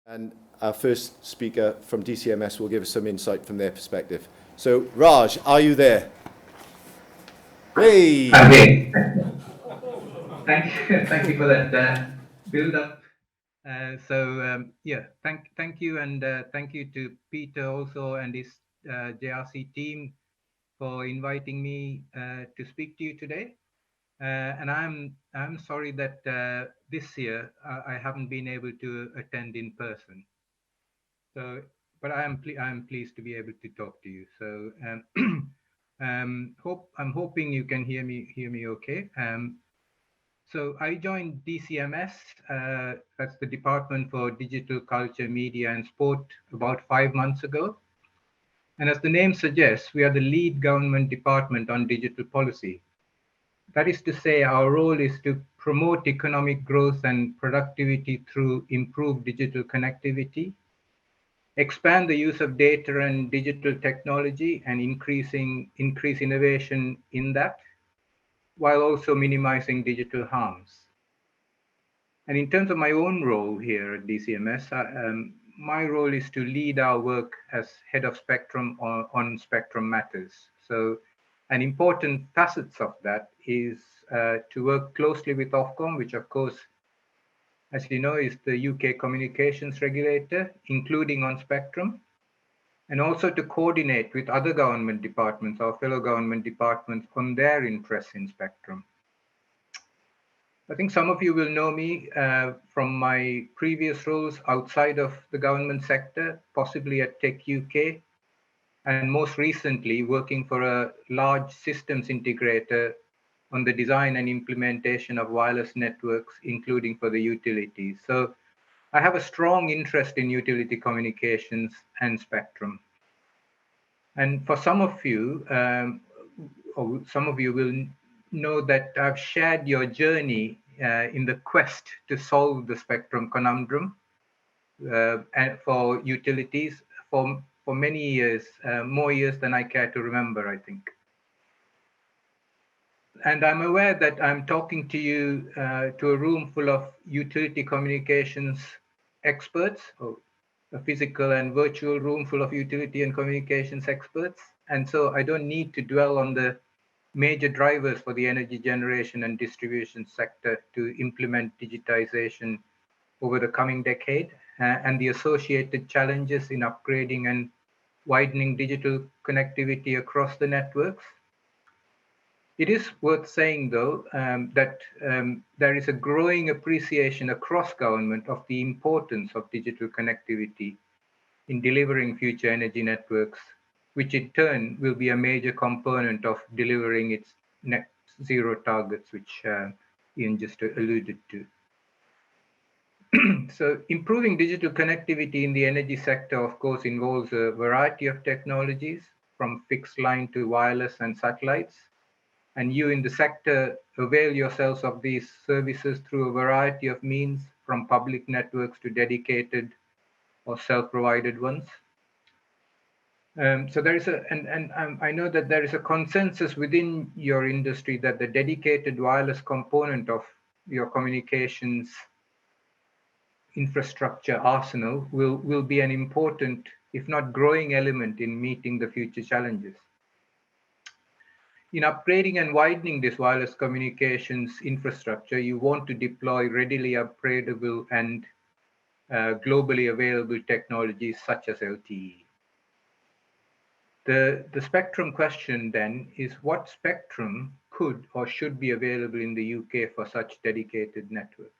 And our first speaker from DCMS will give us some insight from their perspective. So, Raj, are you there? Hey! Okay. Thank you for that build up. Yeah, thank you, and thank you to Peter also and his JRC team for inviting me to speak to you today. And I'm sorry that this year I haven't been able to attend in person. So, but I'm pleased to be able to talk to you. So, I'm hoping you can hear me okay. So I joined DCMS, that's the Department for Digital Culture, Media and Sport, about 5 months ago. And as the name suggests, we are the lead government department on digital policy. That is to say, our role is to promote economic growth and productivity through improved digital connectivity, expand the use of data and digital technology, and increase innovation in that, while also minimizing digital harms. And in terms of my own role here at DCMS, my role is to lead our work as head of Spectrum on Spectrum Matters. So an important facets of that is to work closely with Ofcom, which of course, as you know, is the UK communications regulator, including on Spectrum, and also to coordinate with other government departments, our fellow government departments, on their interests in Spectrum. I think some of you will know me from my previous roles outside of the government sector, possibly at Tech UK, and most recently working for a large systems integrator on the design and implementation of wireless networks, including for the utilities. So I have a strong interest in utility communications and spectrum. And for some of you, or some of you will know that I've shared your journey in the quest to solve the spectrum conundrum and for utilities for many years, more years than I care to remember, I think. And I'm aware that I'm talking to you to a room full of utility communications experts, or a physical and virtual room full of utility and communications experts. And so I don't need to dwell on the major drivers for the energy generation and distribution sector to implement digitization over the coming decade and the associated challenges in upgrading and widening digital connectivity across the networks. It is worth saying, though, that there is a growing appreciation across government of the importance of digital connectivity in delivering future energy networks, which in turn will be a major component of delivering its net zero targets, which Ian just alluded to. So improving digital connectivity in the energy sector, of course, involves a variety of technologies, from fixed line to wireless and satellites. And you in the sector avail yourselves of these services through a variety of means, from public networks to dedicated or self-provided ones. So there is I know that there is a consensus within your industry that the dedicated wireless component of your communications infrastructure arsenal will be an important, if not growing, element in meeting the future challenges. In upgrading and widening this wireless communications infrastructure, you want to deploy readily upgradable and globally available technologies such as LTE. The spectrum question then is, what spectrum could or should be available in the UK for such dedicated networks?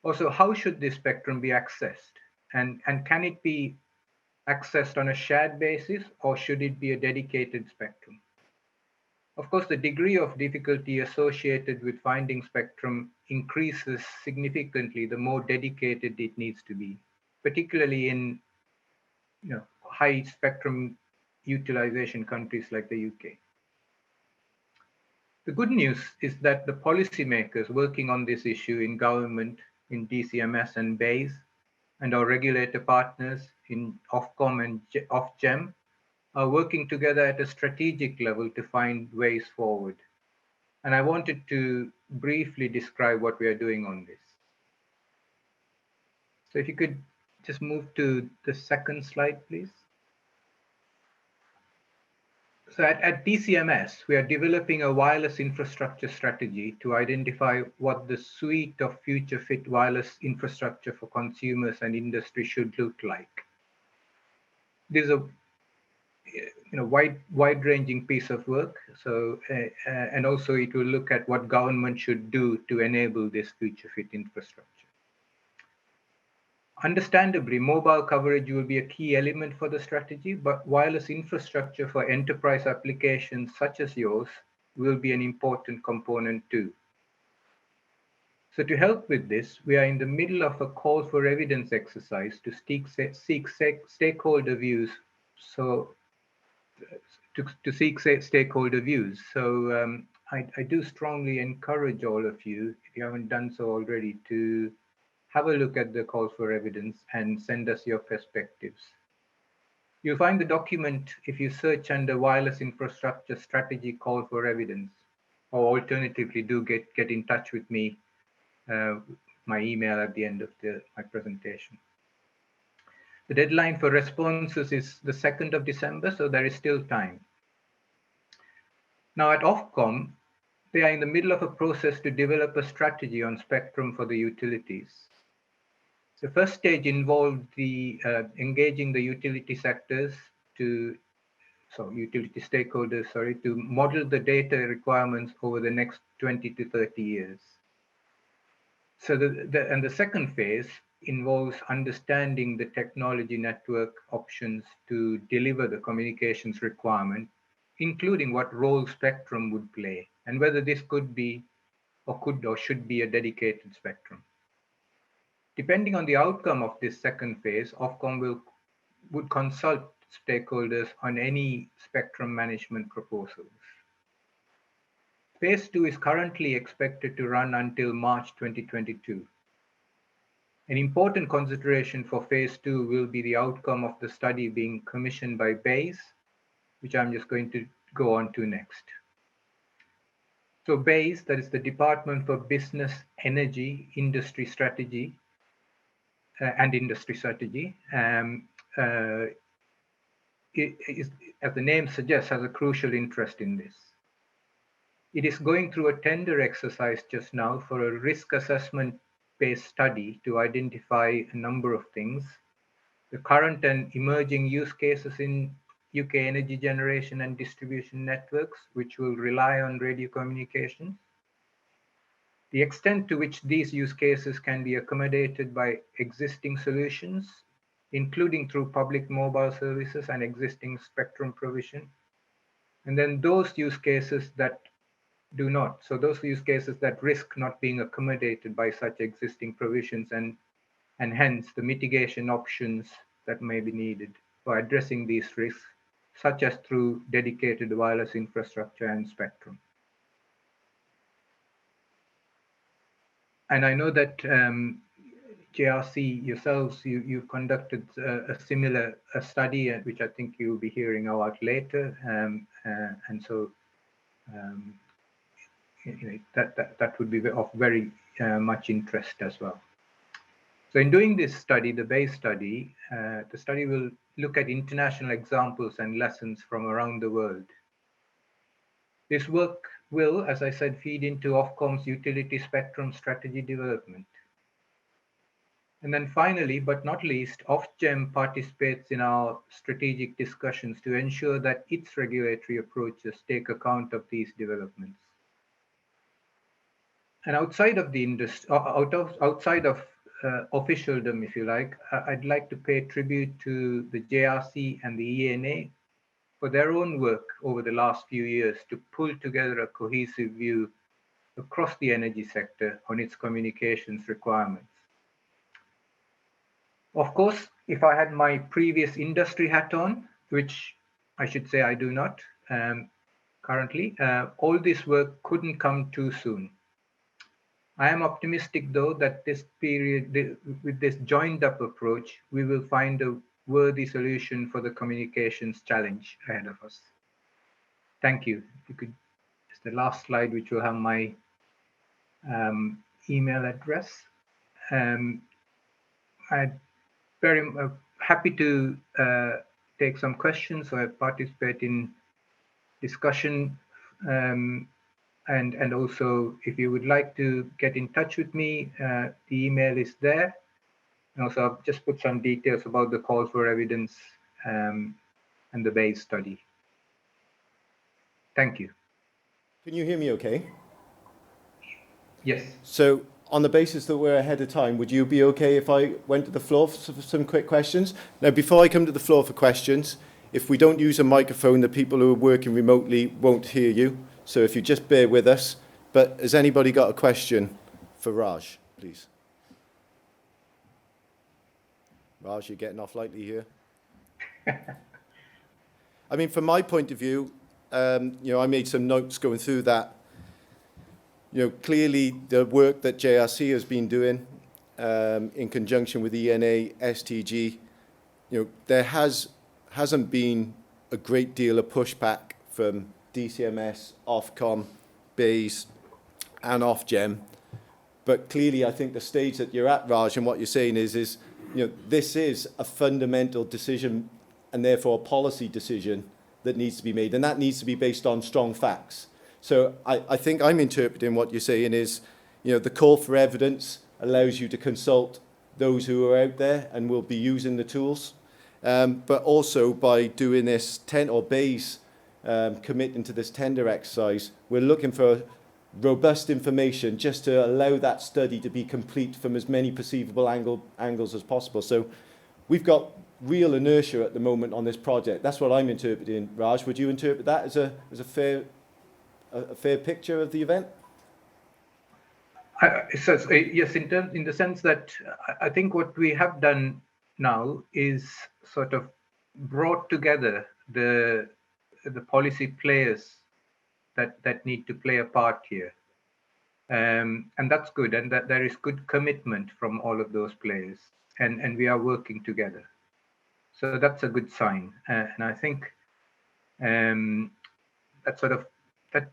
Also, how should this spectrum be accessed? And can it be accessed on a shared basis, or should it be a dedicated spectrum? Of course, the degree of difficulty associated with finding spectrum increases significantly the more dedicated it needs to be, particularly in high spectrum utilization countries like the UK. The good news is that the policymakers working on this issue in government, in DCMS and BEIS, and our regulator partners in Ofcom and Ofgem are working together at a strategic level to find ways forward. And I wanted to briefly describe what we are doing on this. So if you could just move to the second slide, please. So at DCMS, we are developing a wireless infrastructure strategy to identify what the suite of future fit wireless infrastructure for consumers and industry should look like. This is a wide-ranging piece of work. So and also it will look at what government should do to enable this future fit infrastructure. Understandably, mobile coverage will be a key element for the strategy, but wireless infrastructure for enterprise applications such as yours will be an important component too. So to help with this, we are in the middle of a call for evidence exercise to seek stakeholder views. So to seek stakeholder views. So I do strongly encourage all of you, if you haven't done so already, to have a look at the call for evidence and send us your perspectives. You'll find the document if you search under wireless infrastructure strategy call for evidence, or alternatively do get in touch with me, my email at the end of my presentation. The deadline for responses is the 2nd of December, so there is still time. Now at Ofcom, they are in the middle of a process to develop a strategy on spectrum for the utilities. The first stage involved the engaging the utility sectors utility stakeholders, to model the data requirements over the next 20 to 30 years. So the second phase involves understanding the technology network options to deliver the communications requirement, including what role spectrum would play and whether this could or should be a dedicated spectrum. Depending on the outcome of this second phase, Ofcom would consult stakeholders on any spectrum management proposals. Phase 2 is currently expected to run until March 2022. An important consideration for phase 2 will be the outcome of the study being commissioned by BEIS, which I'm just going to go on to next. So BEIS, that is the Department for Business, Energy, Industry Strategy, and Industry Strategy, as the name suggests, has a crucial interest in this. It is going through a tender exercise just now for a risk assessment-based study to identify a number of things: the current and emerging use cases in UK energy generation and distribution networks, which will rely on radio communications, the extent to which these use cases can be accommodated by existing solutions, including through public mobile services and existing spectrum provision, and then those use cases that do not. So those use cases that risk not being accommodated by such existing provisions, and hence the mitigation options that may be needed for addressing these risks, such as through dedicated wireless infrastructure and spectrum. And I know that JRC yourselves, you conducted a similar study, which I think you'll be hearing about later, and so that would be of very much interest as well. So in doing this study, the BEIS study, the study will look at international examples and lessons from around the world. This work will, as I said, feed into Ofcom's utility spectrum strategy development. And then finally, but not least, Ofgem participates in our strategic discussions to ensure that its regulatory approaches take account of these developments. And outside of the industry, outside of officialdom, if you like, I'd like to pay tribute to the JRC and the ENA for their own work over the last few years to pull together a cohesive view across the energy sector on its communications requirements. Of course, if I had my previous industry hat on, which I should say I do not currently, all this work couldn't come too soon. I am optimistic, though, that this period, with this joined-up approach, we will find a worthy solution for the communications challenge ahead of us. Thank you. If you could, it's the last slide, which will have my email address. I'm very happy to take some questions or participate in discussion. And also, if you would like to get in touch with me, the email is there. And also, I've just put some details about the call for evidence and the base study. Thank you. Can you hear me okay? Yes. So on the basis that we're ahead of time, would you be okay if I went to the floor for some quick questions? Now, before I come to the floor for questions, if we don't use a microphone, the people who are working remotely won't hear you. So if you just bear with us. But has anybody got a question for Raj, please? Raj, you're getting off lightly here. I mean, from my point of view, I made some notes going through that. Clearly the work that JRC has been doing in conjunction with ENA, STG, there hasn't been a great deal of pushback from DCMS, Ofcom, BASE and Ofgem. But clearly I think the stage that you're at, Raj, and what you're saying is this is a fundamental decision and therefore a policy decision that needs to be made. And that needs to be based on strong facts. So I think I'm interpreting what you're saying is, the call for evidence allows you to consult those who are out there and will be using the tools. But also by doing this BASE committing to this tender exercise, we're looking for robust information just to allow that study to be complete from as many perceivable angles as possible. So we've got real inertia at the moment on this project. That's what I'm interpreting, Raj. Would you interpret that as a fair picture of the event? Yes, in the sense that I think what we have done now is sort of brought together the policy players that need to play a part here, and that's good, and that there is good commitment from all of those players, and we are working together. So that's a good sign, and I think that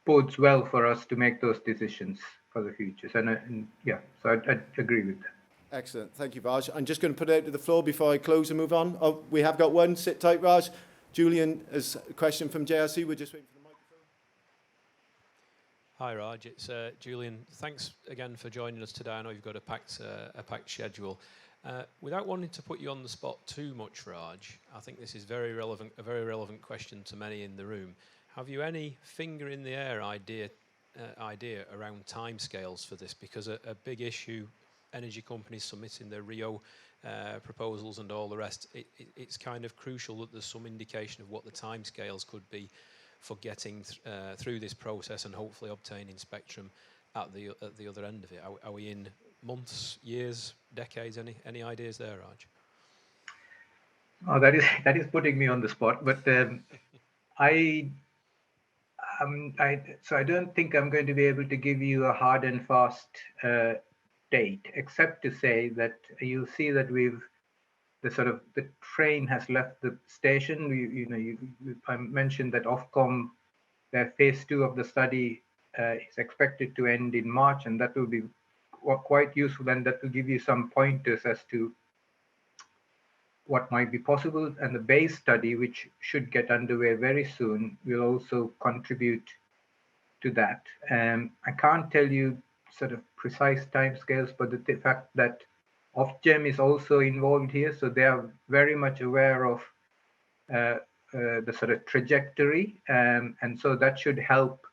bodes well for us to make those decisions for the future. So I agree with that. Excellent. Thank you, Raj. I'm just going to put it out to the floor before I close and move on. Oh, we have got one. Sit tight, Raj. Julian has a question from JRC. We're just waiting for the microphone. Hi, Raj. It's Julian. Thanks again for joining us today. I know you've got a packed schedule. Without wanting to put you on the spot too much, Raj, I think this is a very relevant question to many in the room. Have you any finger in the air idea around timescales for this? Because a big issue, energy companies submitting their Rio proposals and all the rest, it's kind of crucial that there's some indication of what the timescales could be for getting through this process and hopefully obtaining spectrum at the other end of it. Are we in months, years, decades? Any ideas there, Raj? Oh, that is putting me on the spot. But I don't think I'm going to be able to give you a hard and fast date, except to say that you'll see that the train has left the station. I mentioned that Ofcom, their phase 2 of the study is expected to end in March, and that will be quite useful, and that will give you some pointers as to what might be possible. And the base study, which should get underway very soon, will also contribute to that. I can't tell you sort of precise timescales, but the fact that Ofgem is also involved here, so they are very much aware of the sort of trajectory, and so that should help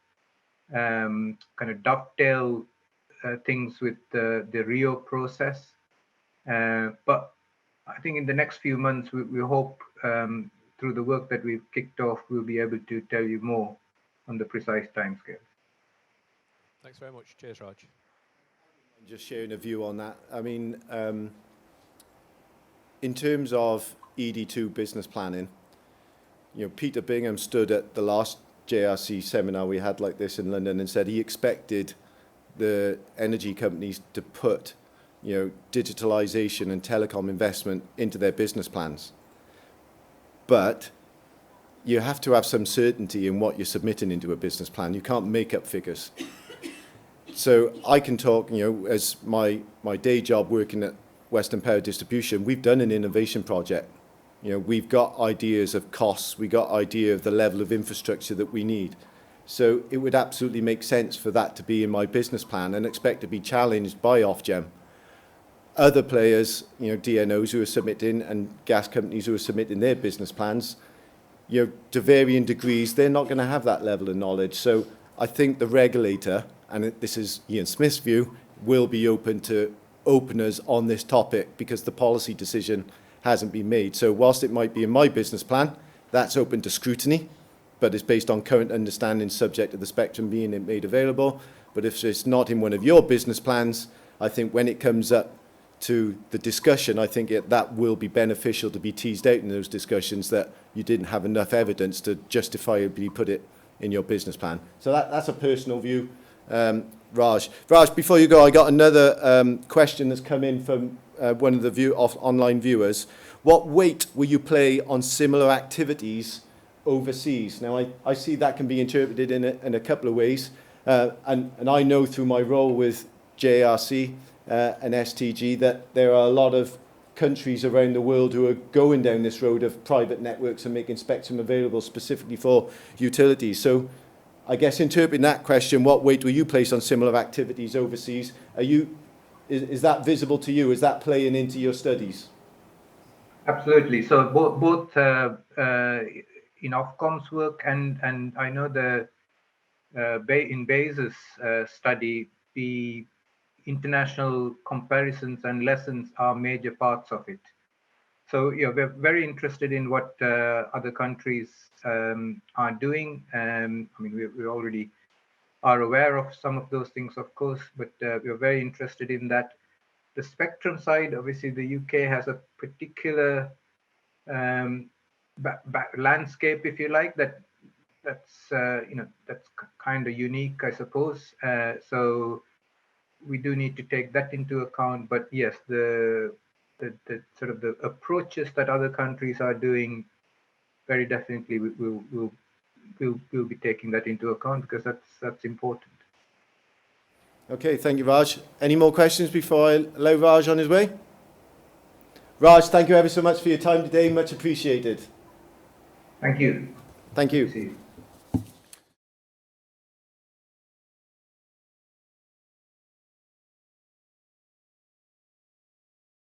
kind of dovetail things with the Rio process. But I think in the next few months, we hope through the work that we've kicked off, we'll be able to tell you more on the precise timescales. Thanks very much. Cheers, Raj. Just sharing a view on that. I mean, in terms of ED2 business planning, Peter Bingham stood at the last JRC seminar we had like this in London and said he expected the energy companies to put digitalization and telecom investment into their business plans. But you have to have some certainty in what you're submitting into a business plan. You can't make up figures. So I can talk, as my day job working at Western Power Distribution, we've done an innovation project. You know, we've got ideas of costs, we got idea of the level of infrastructure that we need. So it would absolutely make sense for that to be in my business plan and expect to be challenged by Ofgem. Other players, you know, DNOs who are submitting and gas companies who are submitting their business plans, you know, to varying degrees, they're not going to have that level of knowledge. So I think the regulator, and this is Ian Smith's view, will be open to openers on this topic because the policy decision hasn't been made. So whilst it might be in my business plan, that's open to scrutiny, but it's based on current understanding subject to the spectrum being made available. But if it's not in one of your business plans, I think when it comes up to the discussion, I think that will be beneficial to be teased out in those discussions that you didn't have enough evidence to justifiably put it in your business plan. So that's a personal view. Raj, before you go, I got another question that's come in from one of the online viewers. What weight will you play on similar activities overseas? Now, I see that can be interpreted in a couple of ways. And I know through my role with JRC and STG that there are a lot of countries around the world who are going down this road of private networks and making spectrum available specifically for utilities. So I guess interpreting that question, what weight will you place on similar activities overseas? Is that visible to you? Is that playing into your studies? Absolutely. So both in Ofcom's work and I know the in Bayes' study, the international comparisons and lessons are major parts of it. So yeah, we're very interested in what other countries are doing. I mean, we already are aware of some of those things, of course, but we're very interested in that. The spectrum side, obviously, the UK has a particular landscape, if you like, that's kind of unique, I suppose. So we do need to take that into account. But yes, the sort of the approaches that other countries are doing, very definitely we'll be taking that into account because that's important. Okay, thank you, Raj. Any more questions before I allow Raj on his way? Raj, thank you ever so much for your time today. Much appreciated. Thank you. Thank you. See you.